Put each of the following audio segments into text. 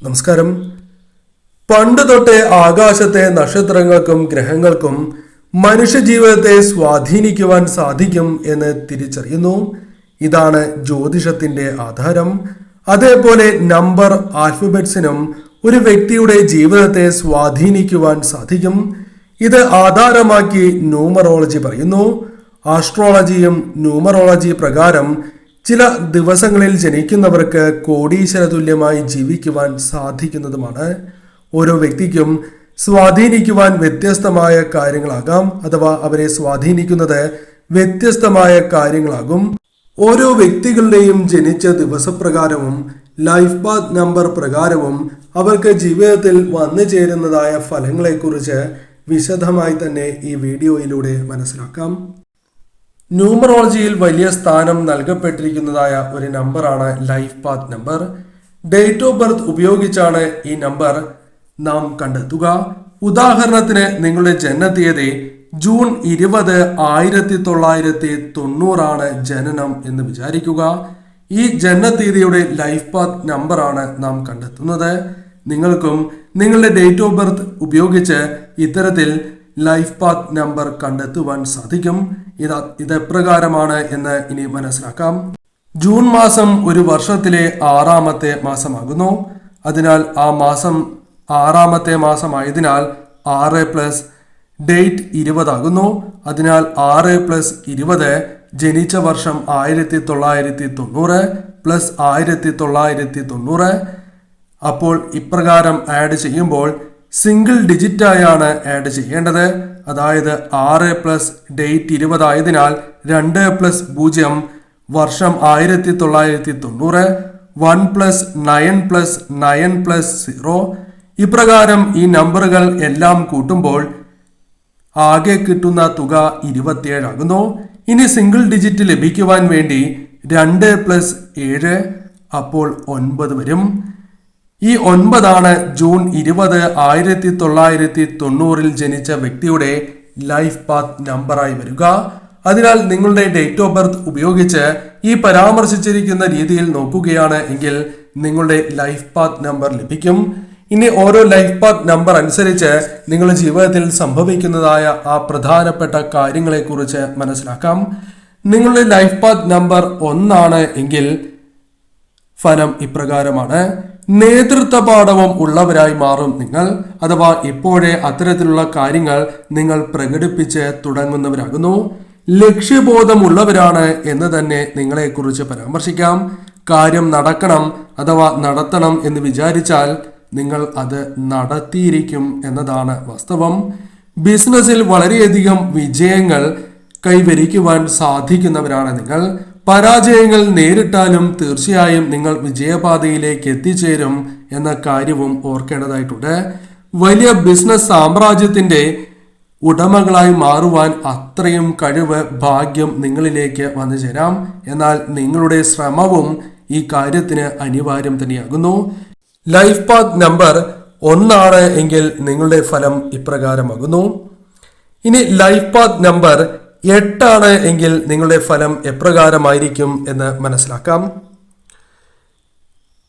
നമസ്കാരം. പണ്ട് തൊട്ടേ ആകാശത്തെ നക്ഷത്രങ്ങൾക്കും ഗ്രഹങ്ങൾക്കും മനുഷ്യജീവിതത്തെ സ്വാധീനിക്കുവാൻ സാധിക്കും എന്ന് തിരിച്ചറിയുന്നു. ഇതാണ് ജ്യോതിഷത്തിന്റെ ആധാരം. അതേപോലെ നമ്പർ ആൽഫബറ്റ്സിനും ഒരു വ്യക്തിയുടെ ജീവിതത്തെ സ്വാധീനിക്കുവാൻ സാധിക്കും. ഇത് ആധാരമാക്കി ന്യൂമറോളജി പറയുന്നു. ആസ്ട്രോളജിയും ന്യൂമറോളജി പ്രകാരം ചില ദിവസങ്ങളിൽ ജനിക്കുന്നവർക്ക് കോടീശ്വര തുല്യമായി ജീവിക്കുവാൻ സാധിക്കുന്നതുമാണ്. ഓരോ വ്യക്തിക്കും സ്വാധീനിക്കുവാൻ വ്യത്യസ്തമായ കാര്യങ്ങളാകാം, അഥവാ അവരെ സ്വാധീനിക്കുന്നത് വ്യത്യസ്തമായ കാര്യങ്ങളാകും. ഓരോ വ്യക്തികളുടെയും ജനിച്ച ദിവസപ്രകാരവും ലൈഫ് പാത്ത് നമ്പർ പ്രകാരവും അവർക്ക് ജീവിതത്തിൽ വന്നു ചേരുന്നതായ ഫലങ്ങളെക്കുറിച്ച് വിശദമായി തന്നെ ഈ വീഡിയോയിലൂടെ മനസ്സിലാക്കാം. ന്യൂമറോളജിയിൽ വലിയ സ്ഥാനം നൽകപ്പെട്ടിരിക്കുന്നതായ ഒരു നമ്പറാണ് life path number. Date of birth ഉപയോഗിച്ചാണ് ഈ നമ്പർ നാം കണ്ടെത്തുക. ഉദാഹരണത്തിന് നിങ്ങളുടെ ജനനതീയതി ജൂൺ 20, 1990 ജനനം എന്ന് വിചാരിക്കുക. ഈ ജനനതീയതിയുടെ ലൈഫ് പാത്ത് നമ്പറാണ് നാം കണ്ടെത്തുന്നത്. നിങ്ങൾക്കും നിങ്ങളുടെ ഡേറ്റ് ഓഫ് ബർത്ത് ഉപയോഗിച്ച് ഇത്തരത്തിൽ ലൈഫ് പാത്ത് നമ്പർ കണ്ടെത്തുവാൻ സാധിക്കും. ഇത് എപ്രകാരമാണ് എന്ന് ഇനി മനസ്സിലാക്കാം. ജൂൺ മാസം ഒരു വർഷത്തിലെ 6ാമത്തെ മാസമാകുന്നു. അതിനാൽ ആ മാസം 6ാമത്തെ മാസമായതിനാൽ 6 + ഡേറ്റ് 20 ആകുന്നു. അതിനാൽ 6 + 20 ജനിച്ച വർഷം 1990 + 1990. അപ്പോൾ ഇപ്രകാരം ആഡ് ചെയ്യുമ്പോൾ സിംഗിൾ ഡിജിറ്റായാണ് ആഡ് ചെയ്യേണ്ടത്. അതായത് 6 + ഡേറ്റ് 20 ആയതിനാൽ 2 + 0 വർഷം 1990, 1 + 9 + 9 + 0. ഇപ്രകാരം ഈ നമ്പറുകൾ എല്ലാം കൂട്ടുമ്പോൾ ആകെ കിട്ടുന്ന തുക 27 ആകുന്നു. ഇനി സിംഗിൾ ഡിജിറ്റ് ലഭിക്കുവാൻ വേണ്ടി 2 + 7, അപ്പോൾ 9 വരും. ഈ 9 ജൂൺ 20, 1990 ജനിച്ച വ്യക്തിയുടെ ലൈഫ് പാത്ത് നമ്പറായി വരിക. അതിനാൽ നിങ്ങളുടെ ഡേറ്റ് ഓഫ് ബർത്ത് ഉപയോഗിച്ച് ഈ പരാമർശിച്ചിരിക്കുന്ന രീതിയിൽ നോക്കുകയാണ് എങ്കിൽ നിങ്ങളുടെ ലൈഫ് പാത്ത് നമ്പർ ലഭിക്കും. ഇനി ഓരോ ലൈഫ് പാത്ത് നമ്പർ അനുസരിച്ച് നിങ്ങളുടെ ജീവിതത്തിൽ സംഭവിക്കുന്നതായ ആ പ്രധാനപ്പെട്ട കാര്യങ്ങളെക്കുറിച്ച് മനസ്സിലാക്കാം. നിങ്ങളുടെ ലൈഫ് പാത്ത് നമ്പർ 1 എങ്കിൽ ഫലം ഇപ്രകാരമാണ്. നേതൃത്വ പാടവം ഉള്ളവരായി മാറും നിങ്ങൾ, അഥവാ ഇപ്പോഴേ അത്തരത്തിലുള്ള കാര്യങ്ങൾ നിങ്ങൾ പ്രകടിപ്പിച്ച് തുടങ്ങുന്നവരാകുന്നു. ലക്ഷ്യബോധമുള്ളവരാണ് എന്ന് തന്നെ നിങ്ങളെക്കുറിച്ച് പരാമർശിക്കാം. കാര്യം നടക്കണം അഥവാ നടത്തണം എന്ന് വിചാരിച്ചാൽ നിങ്ങൾ അത് നടത്തിയിരിക്കും എന്നതാണ് വാസ്തവം. ബിസിനസ്സിൽ വളരെയധികം വിജയങ്ങൾ കൈവരിക്കുവാൻ സാധിക്കുന്നവരാണ് നിങ്ങൾ. പരാജയങ്ങൾ നേരിട്ടാലും തീർച്ചയായും നിങ്ങൾ വിജയപാതയിലേക്ക് എത്തിച്ചേരും എന്ന കാര്യവും ഓർക്കേണ്ടതായിട്ടുണ്ട്. വലിയ ബിസിനസ് സാമ്രാജ്യത്തിന്റെ ഉടമകളായി മാറുവാൻ അത്രയും കഴിവ്, ഭാഗ്യം നിങ്ങളിലേക്ക് വന്നു ചേരാം. എന്നാൽ നിങ്ങളുടെ ശ്രമവും ഈ കാര്യത്തിന് അനിവാര്യം തന്നെയാകുന്നു. ലൈഫ് പാത്ത് നമ്പർ 1 എങ്കിൽ നിങ്ങളുടെ ഫലം ഇപ്രകാരമാകുന്നു. ഇനി ലൈഫ് പാത്ത് നമ്പർ 8 എങ്കിൽ നിങ്ങളുടെ ഫലം എപ്രകാരമായിരിക്കും എന്ന് മനസ്സിലാക്കാം.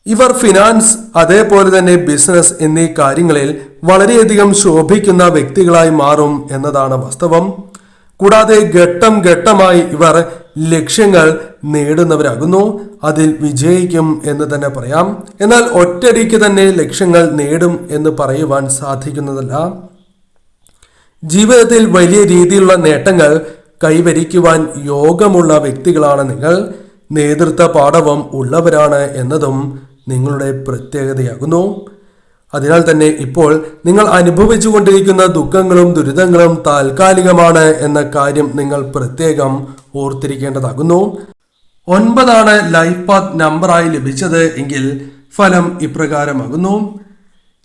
ഇവർ ഫിനാൻസ് അതേപോലെ തന്നെ ബിസിനസ് എന്നീ കാര്യങ്ങളിൽ വളരെയധികം ശോഭിക്കുന്ന വ്യക്തികളായി മാറും എന്നതാണ് വാസ്തവം. കൂടാതെ ഘട്ടം ഘട്ടമായി ഇവർ ലക്ഷ്യങ്ങൾ നേടുന്നവരാകുന്നു. അതിൽ വിജയിക്കും എന്ന് തന്നെ പറയാം. എന്നാൽ ഒറ്റയടിക്ക് തന്നെ ലക്ഷ്യങ്ങൾ നേടും എന്ന് പറയുവാൻ സാധിക്കുന്നതല്ല. ജീവിതത്തിൽ വലിയ രീതിയിലുള്ള നേട്ടങ്ങൾ കൈവരിക്കുവാൻ യോഗമുള്ള വ്യക്തികളാണ് നിങ്ങൾ. നേതൃത്വ പാടവം ഉള്ളവരാണ് എന്നതും നിങ്ങളുടെ പ്രത്യേകതയാകുന്നു. അതിനാൽ തന്നെ ഇപ്പോൾ നിങ്ങൾ അനുഭവിച്ചു കൊണ്ടിരിക്കുന്ന ദുഃഖങ്ങളും ദുരിതങ്ങളും താൽക്കാലികമാണ് എന്ന കാര്യം നിങ്ങൾ പ്രത്യേകം ഓർത്തിരിക്കേണ്ടതാകുന്നു. 9 ലൈഫ് പാത്ത് നമ്പറായി ലഭിച്ചത് എങ്കിൽ ഫലം ഇപ്രകാരമാകുന്നു.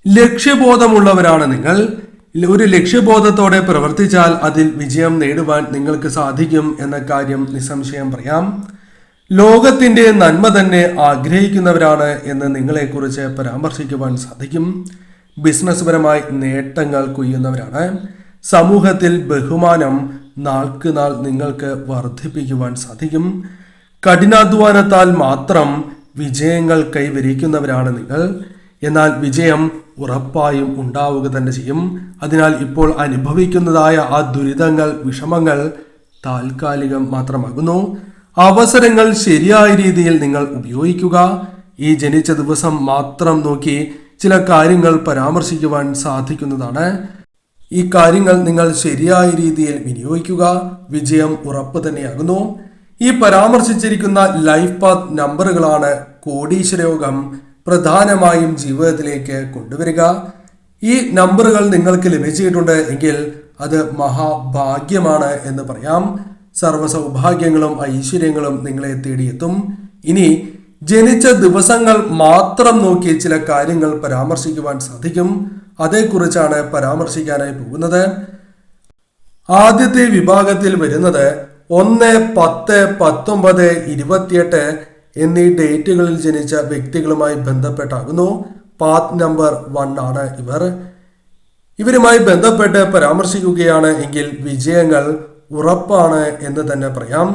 ലക്ഷ്യബോധമുള്ളവരാണ് നിങ്ങൾ. ഒരു ലക്ഷ്യബോധത്തോടെ പ്രവർത്തിച്ചാൽ അതിൽ വിജയം നേടുവാൻ നിങ്ങൾക്ക് സാധിക്കും എന്ന കാര്യം നിസ്സംശയം പറയാം. ലോകത്തിന്റെ നന്മ തന്നെ ആഗ്രഹിക്കുന്നവരാണ് എന്ന് നിങ്ങളെക്കുറിച്ച് പരാമർശിക്കുവാൻ സാധിക്കും. ബിസിനസ് പരമായി നേട്ടങ്ങൾ കൊയ്യുന്നവരാണ്. സമൂഹത്തിൽ ബഹുമാനം നാൾക്ക് നാൾ നിങ്ങൾക്ക് വർദ്ധിപ്പിക്കുവാൻ സാധിക്കും. കഠിനാധ്വാനത്താൽ മാത്രം വിജയങ്ങൾ കൈവരിക്കുന്നവരാണ് നിങ്ങൾ. എന്നാൽ വിജയം ഉറപ്പായും ഉണ്ടാവുക തന്നെ ചെയ്യും. അതിനാൽ ഇപ്പോൾ അനുഭവിക്കുന്നതായ ആ ദുരിതങ്ങൾ, വിഷമങ്ങൾ താൽക്കാലികം മാത്രമാകുന്നു. അവസരങ്ങൾ ശരിയായ രീതിയിൽ നിങ്ങൾ ഉപയോഗിക്കുക. ഈ ജനിച്ച ദിവസം മാത്രം നോക്കി ചില കാര്യങ്ങൾ പരാമർശിക്കുവാൻ സാധിക്കുന്നതാണ്. ഈ കാര്യങ്ങൾ നിങ്ങൾ ശരിയായ രീതിയിൽ വിനിയോഗിക്കുക. വിജയം ഉറപ്പ് തന്നെയാകുന്നു. ഈ പരാമർശിച്ചിരിക്കുന്ന ലൈഫ് പാത്ത് നമ്പറുകളാണ് കോടീശ്വരയോഗം പ്രധാനമായും ജീവിതത്തിലേക്ക് കൊണ്ടുവരിക. ഈ നമ്പറുകൾ നിങ്ങൾക്ക് ലഭിച്ചിട്ടുണ്ട് എങ്കിൽ അത് മഹാഭാഗ്യമാണ് എന്ന് പറയാം. സർവ്വ സൗഭാഗ്യങ്ങളും ഐശ്വര്യങ്ങളും നിങ്ങളെ തേടിയെത്തും. ഇനി ജനിച്ച ദിവസങ്ങൾ മാത്രം നോക്കി ചില കാര്യങ്ങൾ പരാമർശിക്കുവാൻ സാധിക്കും. അതേക്കുറിച്ചാണ് പരാമർശിക്കാനായി പോകുന്നത്. ആദ്യത്തെ വിഭാഗത്തിൽ വരുന്നത് 1, 10, 19, 28 എന്നീ ഡേറ്റുകളിൽ ജനിച്ച വ്യക്തികളുമായി ബന്ധപ്പെട്ടാകുന്നു. പാത്ത് നമ്പർ 1 ആണ് ഇവരുമായി ബന്ധപ്പെട്ട് പരാമർശിക്കുകയാണ് എങ്കിൽ വിജയങ്ങൾ ഉറപ്പാണ് എന്ന് തന്നെ പറയാം.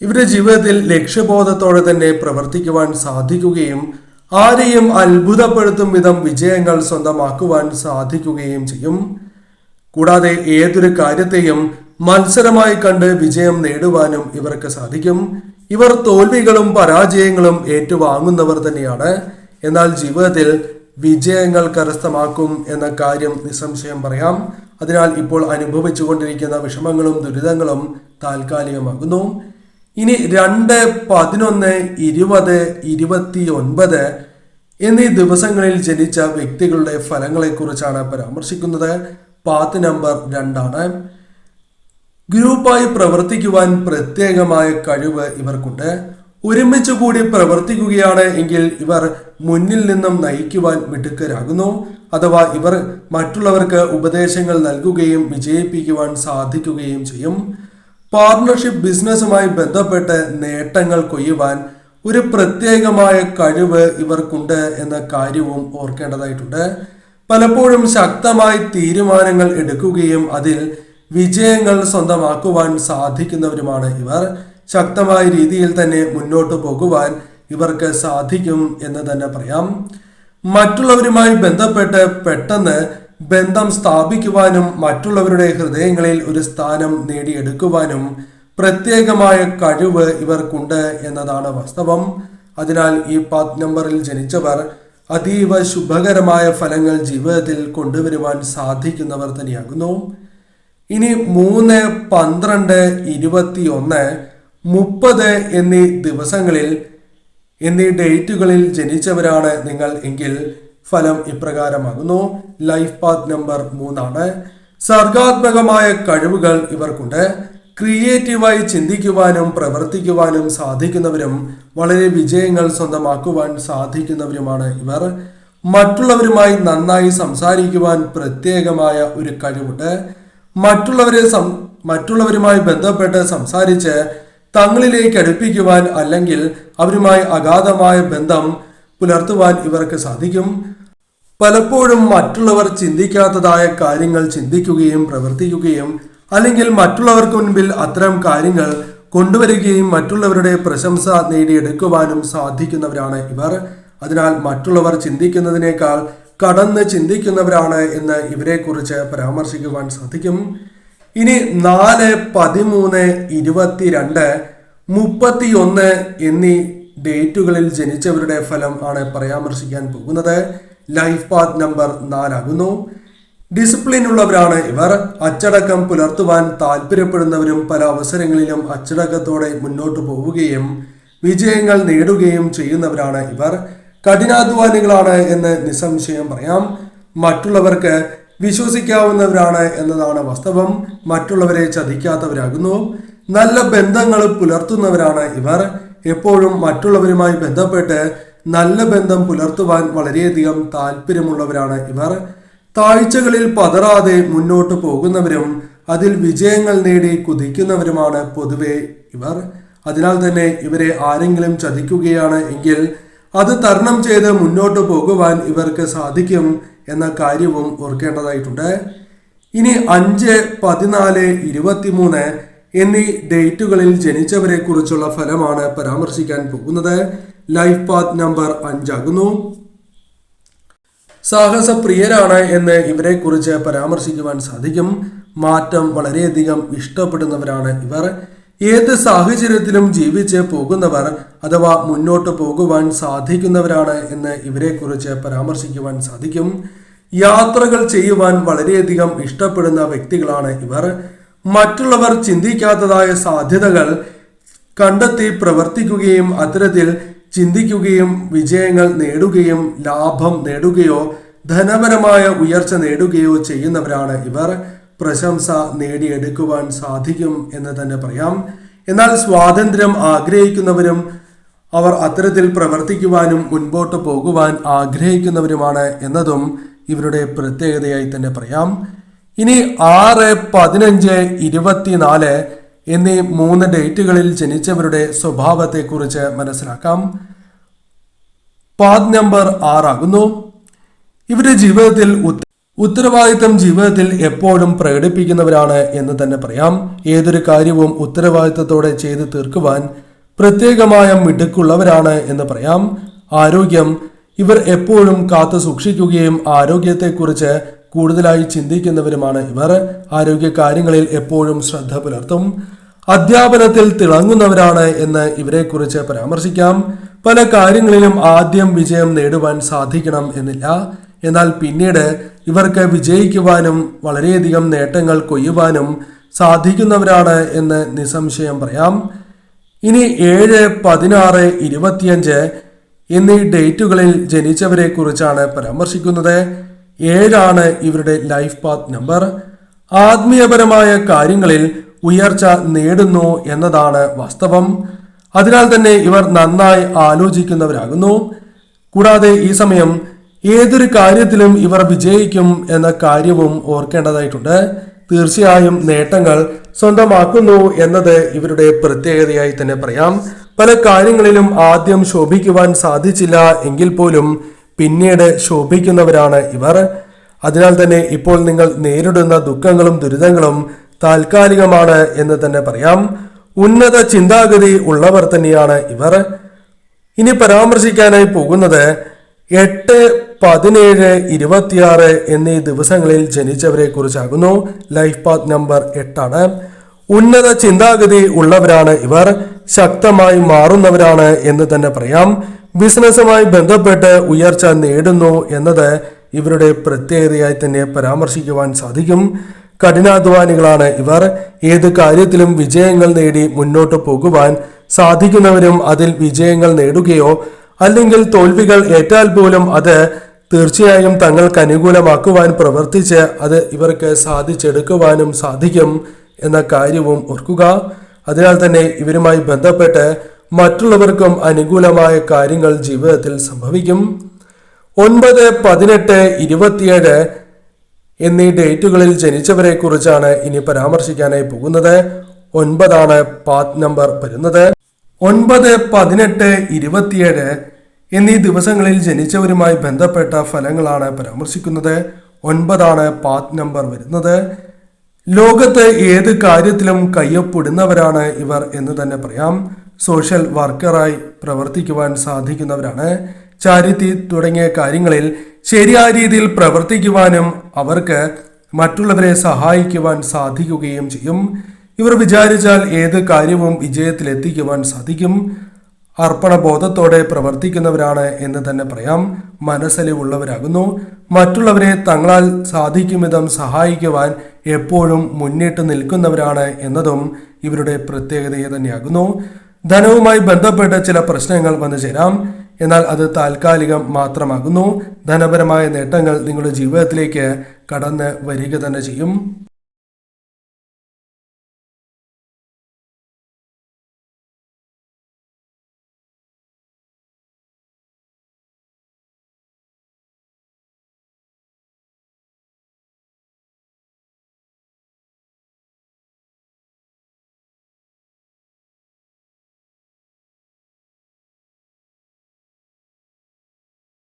ഇവരുടെ ജീവിതത്തിൽ ലക്ഷ്യബോധത്തോടെ തന്നെ പ്രവർത്തിക്കുവാൻ സാധിക്കുകയും ആരെയും അത്ഭുതപ്പെടുത്തും വിധം വിജയങ്ങൾ സ്വന്തമാക്കുവാൻ സാധിക്കുകയും ചെയ്യും. കൂടാതെ ഏതൊരു കാര്യത്തെയും മത്സരമായി കണ്ട് വിജയം നേടുവാനും ഇവർക്ക് സാധിക്കും. ഇവർ തോൽവികളും പരാജയങ്ങളും ഏറ്റുവാങ്ങുന്നവർ തന്നെയാണ്. എന്നാൽ ജീവിതത്തിൽ വിജയങ്ങൾ കരസ്ഥമാക്കും എന്ന കാര്യം നിസ്സംശയം പറയാം. അതിനാൽ ഇപ്പോൾ അനുഭവിച്ചു കൊണ്ടിരിക്കുന്ന വിഷമങ്ങളും ദുരിതങ്ങളും താൽക്കാലികമാകുന്നു. ഇനി 2, 11, 20, 29 എന്നീ ദിവസങ്ങളിൽ ജനിച്ച വ്യക്തികളുടെ ഫലങ്ങളെ കുറിച്ചാണ് പരാമർശിക്കുന്നത്. പാത്ത് നമ്പർ 2 ആണ്. ഗ്രൂപ്പായി പ്രവർത്തിക്കുവാൻ പ്രത്യേകമായ കഴിവ് ഇവർക്കുണ്ട്. ഒരുമിച്ച് കൂടി പ്രവർത്തിക്കുകയാണ് എങ്കിൽ ഇവർ മുന്നിൽ നിന്നും നയിക്കുവാൻ മിടുക്കരാകുന്നു. അഥവാ ഇവർ മറ്റുള്ളവർക്ക് ഉപദേശങ്ങൾ നൽകുകയും വിജയിപ്പിക്കുവാൻ സാധിക്കുകയും ചെയ്യും. പാർട്ണർഷിപ്പ് ബിസിനസ്സുമായി ബന്ധപ്പെട്ട് നേട്ടങ്ങൾ കൊയ്യുവാൻ ഒരു പ്രത്യേകമായ കഴിവ് ഇവർക്കുണ്ട് എന്ന കാര്യവും ഓർക്കേണ്ടതായിട്ടുണ്ട്. പലപ്പോഴും ശക്തമായി തീരുമാനങ്ങൾ എടുക്കുകയും അതിൽ വിജയങ്ങൾ സ്വന്തമാക്കുവാൻ സാധിക്കുന്നവരുമാണ് ഇവർ. ശക്തമായ രീതിയിൽ തന്നെ മുന്നോട്ട് പോകുവാൻ ഇവർക്ക് സാധിക്കും എന്ന് തന്നെ പറയാം. മറ്റുള്ളവരുമായി ബന്ധപ്പെട്ട് പെട്ടെന്ന് ബന്ധം സ്ഥാപിക്കുവാനും മറ്റുള്ളവരുടെ ഹൃദയങ്ങളിൽ ഒരു സ്ഥാനം നേടിയെടുക്കുവാനും പ്രത്യേകമായ കഴിവ് ഇവർക്കുണ്ട് എന്നതാണ് വാസ്തവം. അതിനാൽ ഈ പാത്ത് നമ്പറിൽ ജനിച്ചവർ അതീവ ശുഭകരമായ ഫലങ്ങൾ ജീവിതത്തിൽ കൊണ്ടുവരുവാൻ സാധിക്കുന്നവർ തന്നെയാകുന്നു. ഇനി 3, 12, 21, 30 എന്നീ ദിവസങ്ങളിൽ എന്നീ ഡേറ്റുകളിൽ ജനിച്ചവരാണ് നിങ്ങൾ എങ്കിൽ ഫലം ഇപ്രകാരമാകുന്നു. ലൈഫ് പാത്ത് നമ്പർ 3 ആണ്. സർഗാത്മകമായ കഴിവുകൾ ഇവർക്കുണ്ട്. ക്രിയേറ്റീവായി ചിന്തിക്കുവാനും പ്രവർത്തിക്കുവാനും സാധിക്കുന്നവരും വളരെ വിജയങ്ങൾ സ്വന്തമാക്കുവാൻ സാധിക്കുന്നവരുമാണ് ഇവർ. മറ്റുള്ളവരുമായി നന്നായി സംസാരിക്കുവാൻ പ്രത്യേകമായ ഒരു കഴിവുണ്ട്. മറ്റുള്ളവരുമായി ബന്ധപ്പെട്ട് സംസാരിച്ച് തങ്ങളിലേക്ക് അടുപ്പിക്കുവാൻ അല്ലെങ്കിൽ അവരുമായി അഗാധമായ ബന്ധം പുലർത്തുവാൻ ഇവർക്ക് സാധിക്കും. പലപ്പോഴും മറ്റുള്ളവർ ചിന്തിക്കാത്തതായ കാര്യങ്ങൾ ചിന്തിക്കുകയും പ്രവർത്തിക്കുകയും അല്ലെങ്കിൽ മറ്റുള്ളവർക്ക് മുൻപിൽ അത്തരം കാര്യങ്ങൾ കൊണ്ടുവരികയും മറ്റുള്ളവരുടെ പ്രശംസ നേടിയെടുക്കുവാനും സാധിക്കുന്നവരാണ് ഇവർ. അതിനാൽ മറ്റുള്ളവർ ചിന്തിക്കുന്നതിനേക്കാൾ കടന്ന് ചിന്തിക്കുന്നവരാണ് എന്ന് ഇവരെ കുറിച്ച് പരാമർശിക്കുവാൻ സാധിക്കും. ഇനി 4, 13, 22, 31 എന്നീ ഡേറ്റുകളിൽ ജനിച്ചവരുടെ ഫലം ആണ് പരാമർശിക്കാൻ പോകുന്നത്. ലൈഫ് പാത്ത് നമ്പർ 4 ആകുന്നു. ഡിസിപ്ലിൻ ഉള്ളവരാണ് ഇവർ. അച്ചടക്കം പുലർത്തുവാൻ താല്പര്യപ്പെടുന്നവരും പല അവസരങ്ങളിലും അച്ചടക്കത്തോടെ മുന്നോട്ട് പോവുകയും വിജയങ്ങൾ നേടുകയും ചെയ്യുന്നവരാണ് ഇവർ. കഠിനാധ്വാനികളാണ് എന്ന് നിസ്സംശയം പറയാം. മറ്റുള്ളവർക്ക് വിശ്വസിക്കാവുന്നവരാണ് എന്നതാണ് വാസ്തവം. മറ്റുള്ളവരെ ചതിക്കാത്തവരാകുന്നു. നല്ല ബന്ധങ്ങൾ പുലർത്തുന്നവരാണ് ഇവർ. എപ്പോഴും മറ്റുള്ളവരുമായി ബന്ധപ്പെട്ട് നല്ല ബന്ധം പുലർത്തുവാൻ വളരെയധികം താല്പര്യമുള്ളവരാണ് ഇവർ. താഴ്ചകളിൽ പതറാതെ മുന്നോട്ട് പോകുന്നവരും അതിൽ വിജയങ്ങൾ നേടി കുതിക്കുന്നവരുമാണ് പൊതുവെ ഇവർ. അതിനാൽ തന്നെ ഇവരെ ആരെങ്കിലും ചതിക്കുകയാണ് എങ്കിൽ അത് തരണം ചെയ്ത് മുന്നോട്ട് പോകുവാൻ ഇവർക്ക് സാധിക്കും എന്ന കാര്യവും ഓർക്കേണ്ടതായിട്ടുണ്ട്. ഇനി 5, 14, 23 എന്നീ ഡേറ്റുകളിൽ ജനിച്ചവരെ കുറിച്ചുള്ള ഫലമാണ് പരാമർശിക്കാൻ പോകുന്നത്. ലൈഫ് പാത്ത് നമ്പർ 5 ആകുന്നു. സാഹസപ്രിയരാണ് എന്ന് ഇവരെ കുറിച്ച് പരാമർശിക്കുവാൻ സാധിക്കും. മാറ്റം വളരെയധികം ഇഷ്ടപ്പെടുന്നവരാണ് ഇവർ. ഏത് സാഹചര്യത്തിലും ജീവിച്ച് പോകുന്നവർ അഥവാ മുന്നോട്ട് പോകുവാൻ സാധിക്കുന്നവരാണ് എന്ന് ഇവരെ കുറിച്ച് പരാമർശിക്കുവാൻ സാധിക്കും. യാത്രകൾ ചെയ്യുവാൻ വളരെയധികം ഇഷ്ടപ്പെടുന്ന വ്യക്തികളാണ് ഇവർ. മറ്റുള്ളവർ ചിന്തിക്കാത്തതായ സാധ്യതകൾ കണ്ടെത്തി പ്രവർത്തിക്കുകയും അത്തരത്തിൽ ചിന്തിക്കുകയും വിജയങ്ങൾ നേടുകയും ലാഭം നേടുകയോ ധനപരമായ ഉയർച്ച നേടുകയോ ചെയ്യുന്നവരാണ് ഇവർ. പ്രശംസ നേടിയെടുക്കുവാൻ സാധിക്കും എന്ന് തന്നെ പറയാം. എന്നാൽ സ്വാതന്ത്ര്യം ആഗ്രഹിക്കുന്നവരും അവർ അത്തരത്തിൽ പ്രവർത്തിക്കുവാനും മുൻപോട്ട് പോകുവാൻ ആഗ്രഹിക്കുന്നവരുമാണ് എന്നതും ഇവരുടെ പ്രത്യേകതയായി തന്നെ പറയാം. ഇനി 6, 15, 24 എന്നീ 3 ഡേറ്റുകളിൽ ജനിച്ചവരുടെ സ്വഭാവത്തെക്കുറിച്ച് മനസ്സിലാക്കാം. പാദ് നമ്പർ 6 ആകുന്നു. ഇവരുടെ ജീവിതത്തിൽ ഉത്തരവാദിത്തം ജീവിതത്തിൽ എപ്പോഴും പ്രകടിപ്പിക്കുന്നവരാണ് എന്ന് തന്നെ പറയാം. ഏതൊരു കാര്യവും ഉത്തരവാദിത്തത്തോടെ ചെയ്തു തീർക്കുവാൻ പ്രത്യേകമായ മിടുക്കുള്ളവരാണ് എന്ന് പറയാം. ആരോഗ്യം ഇവർ എപ്പോഴും കാത്തു സൂക്ഷിക്കുകയും ആരോഗ്യത്തെക്കുറിച്ച് കൂടുതലായി ചിന്തിക്കുന്നവരുമാണ് ഇവർ. ആരോഗ്യ കാര്യങ്ങളിൽ എപ്പോഴും ശ്രദ്ധ പുലർത്തും. അധ്യാപനത്തിൽ തിളങ്ങുന്നവരാണ് എന്ന് ഇവരെ കുറിച്ച് പരാമർശിക്കാം. പല കാര്യങ്ങളിലും ആദ്യം വിജയം നേടുവാൻ സാധിക്കണം എന്നില്ല. എന്നാൽ പിന്നീട് ഇവർക്ക് വിജയിക്കുവാനും വളരെയധികം നേട്ടങ്ങൾ കൊയ്യുവാനും സാധിക്കുന്നവരാണ് എന്ന് നിസ്സംശയം പറയാം. ഇനി 7, 16, 25 എന്നീ ഡേറ്റുകളിൽ ജനിച്ചവരെ കുറിച്ചാണ് പരാമർശിക്കുന്നത്. 7 ഇവരുടെ ലൈഫ് പാത്ത് നമ്പർ. ആത്മീയപരമായ കാര്യങ്ങളിൽ ഉയർച്ച നേടുന്നു എന്നതാണ് വാസ്തവം. അതിനാൽ തന്നെ ഇവർ നന്നായി ആലോചിക്കുന്നവരാകുന്നു. കൂടാതെ ഈ സമയം ഏതൊരു കാര്യത്തിലും ഇവർ വിജയിക്കും എന്ന കാര്യവും ഓർക്കേണ്ടതായിട്ടുണ്ട്. തീർച്ചയായും നേട്ടങ്ങൾ സ്വന്തമാക്കുന്നു എന്നത് ഇവരുടെ പ്രത്യേകതയായി തന്നെ പറയാം. പല കാര്യങ്ങളിലും ആദ്യം ശോഭിക്കുവാൻ സാധിച്ചില്ല എങ്കിൽ പോലും പിന്നീട് ശോഭിക്കുന്നവരാണ് ഇവർ. അതിനാൽ തന്നെ ഇപ്പോൾ നിങ്ങൾ നേരിടുന്ന ദുഃഖങ്ങളും ദുരിതങ്ങളും താൽക്കാലികമാണ് എന്ന് തന്നെ പറയാം. ഉന്നത ചിന്താഗതി ഉള്ളവർ തന്നെയാണ് ഇവർ. ഇനി പരാമർശിക്കാനായി പോകുന്നത് 8, 17, 26 എന്നീ ദിവസങ്ങളിൽ ജനിച്ചവരെ കുറിച്ചാകുന്നു. Life path number 8. ഉന്നത ചിന്താഗതി ഉള്ളവരാണ് ഇവർ. ശക്തമായി മാറുന്നവരാണ് എന്ന് തന്നെ പറയാം. ബിസിനസ്സുമായി ബന്ധപ്പെട്ട് ഉയർച്ച നേടുന്നു എന്നത് ഇവരുടെ പ്രത്യേകതയായി തന്നെ പരാമർശിക്കുവാൻ സാധിക്കും. കഠിനാധ്വാനികളാണ് ഇവർ. ഏത് കാര്യത്തിലും വിജയങ്ങൾ നേടി മുന്നോട്ട് പോകുവാൻ സാധിക്കുന്നവരും അതിൽ വിജയങ്ങൾ നേടുകയോ അല്ലെങ്കിൽ തോൽവികൾ ഏറ്റാൽ പോലും അത് തീർച്ചയായും തങ്ങൾക്ക് അനുകൂലമാക്കുവാൻ പ്രവർത്തിച്ച് അത് ഇവർക്ക് സാധിച്ചെടുക്കുവാനും സാധിക്കും എന്ന കാര്യവും ഓർക്കുക. അതിനാൽ തന്നെ ഇവരുമായി ബന്ധപ്പെട്ട് മറ്റുള്ളവർക്കും അനുകൂലമായ കാര്യങ്ങൾ ജീവിതത്തിൽ സംഭവിക്കും. 9, 18, 27 എന്നീ ഡേറ്റുകളിൽ ജനിച്ചവരെ കുറിച്ചാണ് ഇനി പരാമർശിക്കാനായി പോകുന്നത്. 9 പാത്ത് നമ്പർ വരുന്നത്. 9, 18, 27 എന്നീ ദിവസങ്ങളിൽ ജനിച്ചവരുമായി ബന്ധപ്പെട്ട ഫലങ്ങളാണ് പരാമർശിക്കുന്നത്. 9 പാത്ത് നമ്പർ വരുന്നത്. ലോകത്ത് ഏത് കാര്യത്തിലും കയ്യൊപ്പിടുന്നവരാണ് ഇവർ എന്ന് തന്നെ പറയാം. സോഷ്യൽ വർക്കറായി പ്രവർത്തിക്കുവാൻ സാധിക്കുന്നവരാണ്. ചാരിറ്റി തുടങ്ങിയ കാര്യങ്ങളിൽ ശരിയായ രീതിയിൽ പ്രവർത്തിക്കുവാനും അവർക്ക് മറ്റുള്ളവരെ സഹായിക്കുവാൻ സാധിക്കുകയും ചെയ്യും. ഇവർ വിചാരിച്ചാൽ ഏത് കാര്യവും വിജയത്തിലെത്തിക്കുവാൻ സാധിക്കും. അർപ്പണബോധത്തോടെ പ്രവർത്തിക്കുന്നവരാണ് എന്ന് തന്നെ പറയാം. മനസ്സലിവുള്ളവരാകുന്നു. മറ്റുള്ളവരെ തങ്ങളാൽ സാധിക്കും വിധം സഹായിക്കുവാൻ എപ്പോഴും മുന്നിട്ട് നിൽക്കുന്നവരാണ് എന്നതും ഇവരുടെ പ്രത്യേകത തന്നെയാകുന്നു. ധനവുമായി ബന്ധപ്പെട്ട ചില പ്രശ്നങ്ങൾ വന്നു ചേരാം. എന്നാൽ അത് താൽക്കാലികം മാത്രമാകുന്നു. ധനപരമായ നേട്ടങ്ങൾ നിങ്ങളുടെ ജീവിതത്തിലേക്ക് കടന്ന് വരിക തന്നെ ചെയ്യും.